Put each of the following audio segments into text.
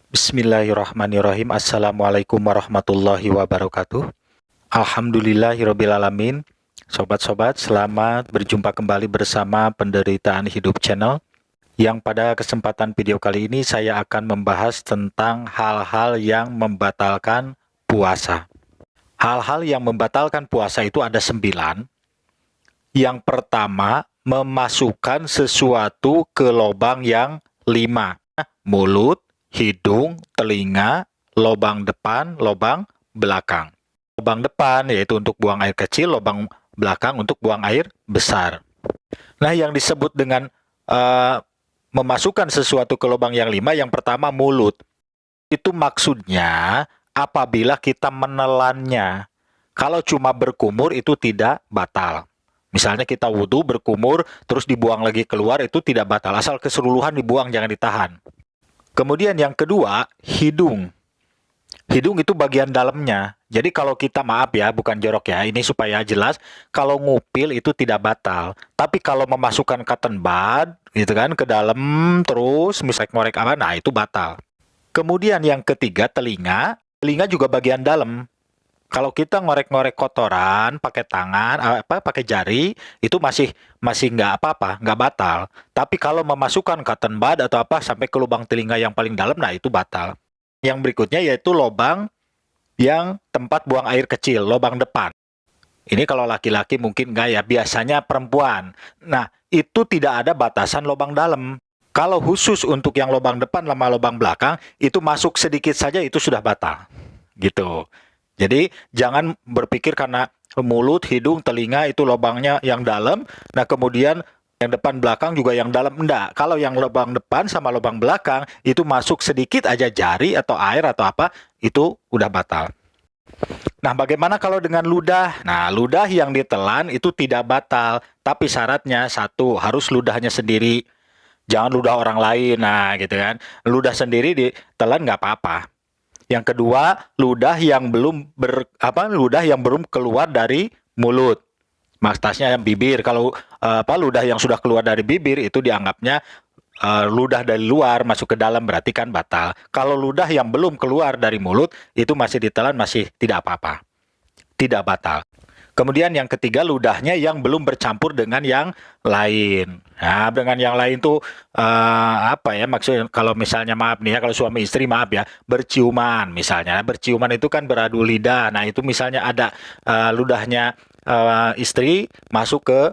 Bismillahirrahmanirrahim. Assalamualaikum warahmatullahi wabarakatuh. Alhamdulillahirrabbilalamin. Sobat-sobat, selamat berjumpa kembali bersama Penderitaan Hidup Channel. Yang pada kesempatan video kali ini saya akan membahas tentang hal-hal yang membatalkan puasa. Hal-hal yang membatalkan puasa itu ada 9. Yang pertama, memasukkan sesuatu ke lubang yang 5. Mulut, hidung, telinga, lubang depan, lubang belakang. Lubang depan yaitu untuk buang air kecil, lubang belakang untuk buang air besar. Nah, yang disebut dengan memasukkan sesuatu ke lubang yang 5, yang pertama mulut. Itu maksudnya apabila kita menelannya. Kalau cuma berkumur itu tidak batal. Misalnya kita wudhu berkumur, terus dibuang lagi keluar, itu tidak batal. Asal keseluruhan dibuang, jangan ditahan. Kemudian yang kedua, hidung. Hidung itu bagian dalamnya. Jadi kalau kita, maaf ya, bukan jorok ya, ini supaya jelas, kalau ngupil itu tidak batal. Tapi kalau memasukkan cotton bud, gitu kan, ke dalam terus, misalnya ngorek apa, nah itu batal. Kemudian yang ketiga, telinga. Telinga juga bagian dalam. Kalau kita ngorek-ngorek kotoran pakai tangan, pakai jari, itu masih nggak apa-apa, nggak batal. Tapi kalau memasukkan cotton bud atau apa sampai ke lubang telinga yang paling dalam, nah itu batal. Yang berikutnya yaitu lubang yang tempat buang air kecil, lubang depan. Ini kalau laki-laki mungkin nggak ya, biasanya perempuan. Nah, itu tidak ada batasan lubang dalam. Kalau khusus untuk yang lubang depan sama lubang belakang, itu masuk sedikit saja itu sudah batal. Gitu. Jadi jangan berpikir karena mulut, hidung, telinga itu lubangnya yang dalam, nah kemudian yang depan belakang juga yang dalam. Enggak, kalau yang lubang depan sama lubang belakang itu masuk sedikit aja jari atau air atau apa, itu udah batal. Nah, bagaimana kalau dengan ludah? Nah, ludah yang ditelan itu tidak batal, tapi syaratnya satu, harus ludahnya sendiri. Jangan ludah orang lain, nah gitu kan. Ludah sendiri ditelan nggak apa-apa. Yang kedua, ludah yang belum keluar dari mulut. Maksudnya yang bibir. Kalau ludah yang sudah keluar dari bibir itu dianggapnya ludah dari luar masuk ke dalam, berarti kan batal. Kalau ludah yang belum keluar dari mulut itu masih ditelan, masih tidak apa-apa. Tidak batal. Kemudian yang ketiga, ludahnya yang belum bercampur dengan yang lain. Nah, dengan yang lain tuh apa ya maksudnya? Kalau misalnya maaf nih ya, kalau suami istri maaf ya, berciuman misalnya. Berciuman itu kan beradu lidah. Nah, itu misalnya ada ludahnya istri masuk ke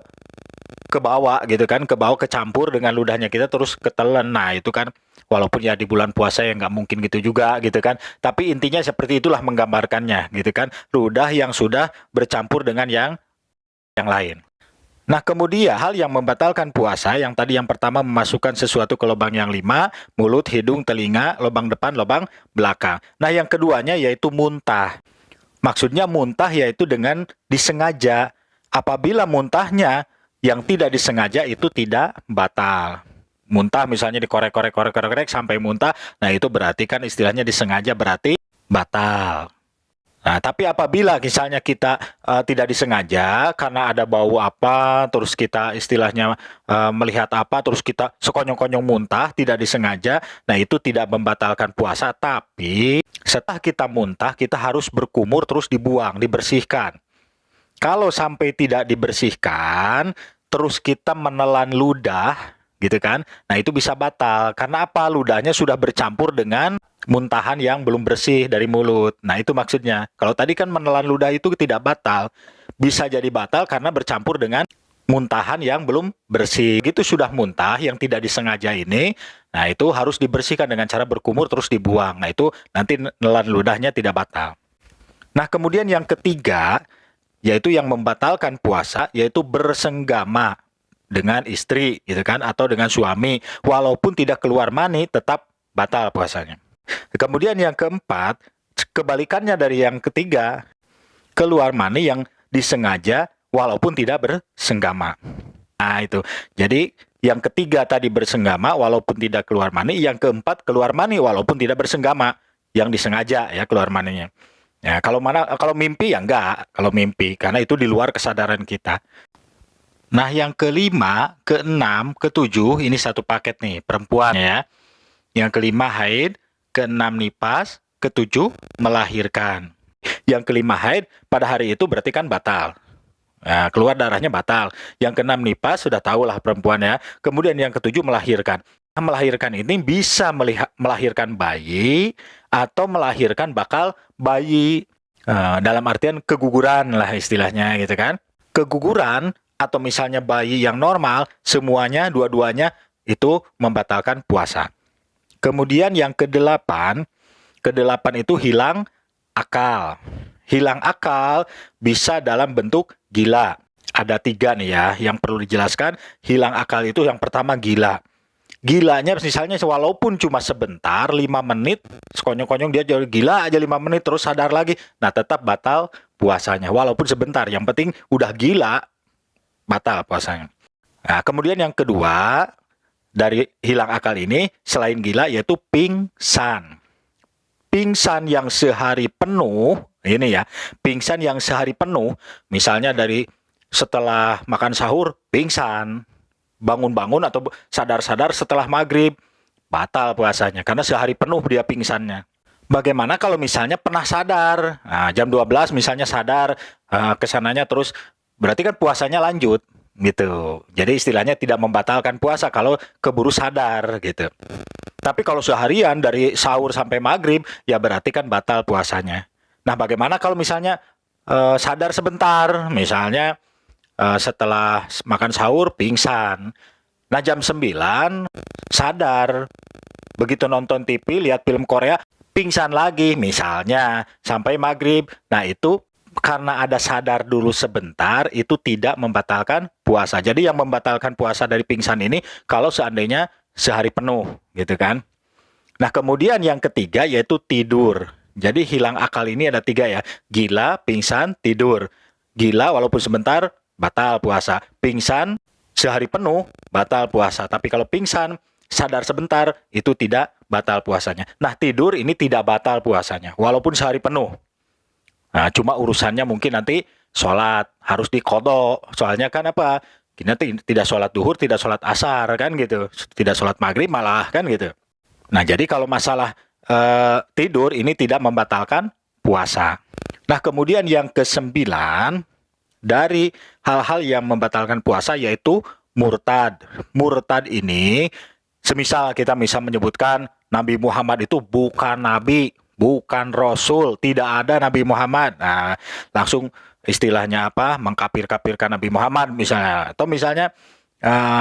bawah gitu kan, ke bawah kecampur dengan ludahnya kita terus ketelan. Nah, itu kan walaupun ya di bulan puasa ya nggak mungkin gitu juga gitu kan. Tapi intinya seperti itulah menggambarkannya gitu kan. Ludah yang sudah bercampur dengan yang lain. Nah, kemudian hal yang membatalkan puasa, yang tadi yang pertama memasukkan sesuatu ke lubang yang 5, mulut, hidung, telinga, lubang depan, lubang belakang. Nah, yang keduanya yaitu muntah. Maksudnya muntah yaitu dengan disengaja. Apabila muntahnya yang tidak disengaja itu tidak batal. Muntah misalnya dikorek-korek sampai muntah, nah itu berarti kan istilahnya disengaja, berarti batal. Nah, tapi apabila misalnya kita tidak disengaja karena ada bau apa, terus kita istilahnya melihat apa, terus kita sekonyong-konyong muntah, tidak disengaja, nah itu tidak membatalkan puasa. Tapi setelah kita muntah, kita harus berkumur terus dibuang, dibersihkan. Kalau sampai tidak dibersihkan, terus kita menelan ludah, gitu kan? Nah, itu bisa batal. Karena apa? Ludahnya sudah bercampur dengan muntahan yang belum bersih dari mulut. Nah, itu maksudnya. Kalau tadi kan menelan ludah itu tidak batal. Bisa jadi batal karena bercampur dengan muntahan yang belum bersih. Gitu sudah muntah yang tidak disengaja ini, nah itu harus dibersihkan dengan cara berkumur terus dibuang. Nah, itu nanti menelan ludahnya tidak batal. Nah, kemudian yang ketiga, yaitu yang membatalkan puasa, yaitu bersenggama dengan istri, gitu kan, atau dengan suami, walaupun tidak keluar mani, tetap batal puasanya. Kemudian yang keempat, kebalikannya dari yang ketiga, keluar mani yang disengaja, walaupun tidak bersenggama. Nah itu, jadi yang ketiga tadi bersenggama, walaupun tidak keluar mani, yang keempat keluar mani, walaupun tidak bersenggama, yang disengaja ya keluar maninya. Ya, kalau mimpi ya enggak, kalau mimpi karena itu di luar kesadaran kita. Nah, yang kelima, keenam, ketujuh ini satu paket nih, perempuan ya. Yang kelima haid, keenam nifas, ketujuh melahirkan. Yang kelima haid, pada hari itu berarti kan batal. Nah, keluar darahnya batal. Yang keenam nifas, sudah tahulah perempuan ya. Kemudian yang ketujuh melahirkan. Nah, melahirkan ini bisa melahirkan bayi atau melahirkan bakal bayi. Dalam artian keguguran lah istilahnya gitu kan. Keguguran atau misalnya bayi yang normal, semuanya, dua-duanya itu membatalkan puasa. Kemudian yang kedelapan itu hilang akal. Hilang akal bisa dalam bentuk gila. Ada 3 nih ya yang perlu dijelaskan. Hilang akal itu yang pertama gila. Gilanya misalnya walaupun cuma sebentar, 5 menit, sekonyong-konyong dia jadi gila aja 5 menit terus sadar lagi. Nah, tetap batal puasanya. Walaupun sebentar, yang penting udah gila, batal puasanya. Nah, kemudian yang kedua, dari hilang akal ini, selain gila yaitu pingsan. Pingsan yang sehari penuh, ini ya, pingsan yang sehari penuh, misalnya dari setelah makan sahur, pingsan. Bangun-bangun atau sadar-sadar setelah maghrib, batal puasanya karena sehari penuh dia pingsannya. Bagaimana kalau misalnya pernah sadar, nah, jam 12 misalnya sadar, kesananya terus, berarti kan puasanya lanjut gitu. Jadi istilahnya tidak membatalkan puasa kalau keburu sadar gitu. Tapi kalau seharian dari sahur sampai maghrib, ya berarti kan batal puasanya. Nah, bagaimana kalau misalnya sadar sebentar, misalnya setelah makan sahur pingsan. Nah, jam 9 sadar. Begitu nonton TV, lihat film Korea, pingsan lagi misalnya sampai maghrib. Nah, itu karena ada sadar dulu sebentar, itu tidak membatalkan puasa. Jadi yang membatalkan puasa dari pingsan ini kalau seandainya sehari penuh gitu kan. Nah, kemudian yang ketiga yaitu tidur. Jadi hilang akal ini ada 3 ya. Gila, pingsan, tidur. Gila walaupun sebentar, batal puasa. Pingsan sehari penuh, batal puasa. Tapi kalau pingsan, sadar sebentar, itu tidak batal puasanya. Nah, tidur ini tidak batal puasanya, walaupun sehari penuh. Nah, cuma urusannya mungkin nanti sholat, harus diqodho. Soalnya kan apa? Kita tidak sholat duhur, tidak sholat asar, kan gitu. Tidak sholat maghrib malah, kan gitu. Nah, jadi kalau masalah tidur, ini tidak membatalkan puasa. Nah, kemudian yang ke-9, dari hal-hal yang membatalkan puasa yaitu murtad. Murtad ini, semisal kita bisa menyebutkan Nabi Muhammad itu bukan Nabi, bukan Rasul, tidak ada Nabi Muhammad. Nah, langsung istilahnya apa? Mengkafir-kafirkan Nabi Muhammad misalnya. Atau misalnya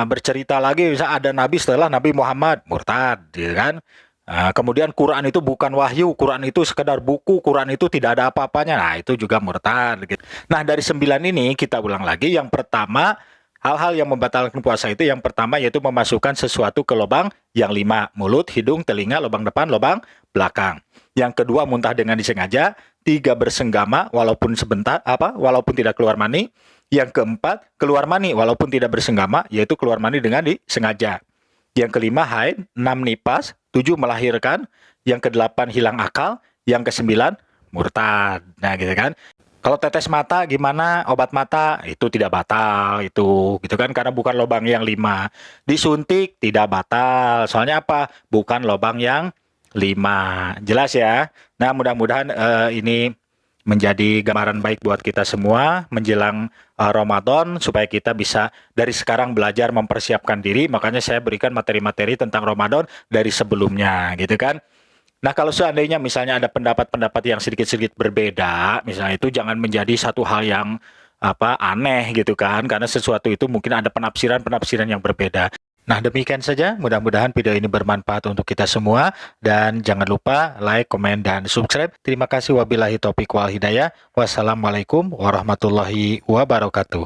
bercerita lagi, misalnya ada Nabi setelah Nabi Muhammad, murtad, gitu kan? Kemudian Quran itu bukan wahyu, Quran itu sekedar buku, Quran itu tidak ada apa-apanya. Nah, itu juga murtad gitu. Nah, dari 9 ini kita ulang lagi. Yang pertama, hal-hal yang membatalkan puasa itu yang pertama yaitu memasukkan sesuatu ke lubang yang 5, mulut, hidung, telinga, lubang depan, lubang belakang. Yang kedua, muntah dengan disengaja. 3, bersenggama walaupun sebentar, walaupun tidak keluar mani. Yang keempat, keluar mani walaupun tidak bersenggama, yaitu keluar mani dengan disengaja. Yang kelima, haid. 6, nifas. 7, melahirkan. Yang ke-8, hilang akal. Yang ke-9, murtad. Nah, gitu kan. Kalau tetes mata gimana? Obat mata itu tidak batal itu, gitu kan, karena bukan lubang yang 5. Disuntik tidak batal. Soalnya apa? Bukan lubang yang 5. Jelas ya? Nah, mudah-mudahan ini menjadi gambaran baik buat kita semua menjelang Ramadan, supaya kita bisa dari sekarang belajar mempersiapkan diri. Makanya saya berikan materi-materi tentang Ramadan dari sebelumnya, gitu kan. Nah, kalau seandainya misalnya ada pendapat-pendapat yang sedikit-sedikit berbeda, misalnya, itu jangan menjadi satu hal yang aneh gitu kan, karena sesuatu itu mungkin ada penafsiran-penafsiran yang berbeda. Nah, demikian saja. Mudah-mudahan video ini bermanfaat untuk kita semua. Dan jangan lupa like, komen, dan subscribe. Terima kasih. Wabillahi taufiq wal hidayah. Wassalamualaikum warahmatullahi wabarakatuh.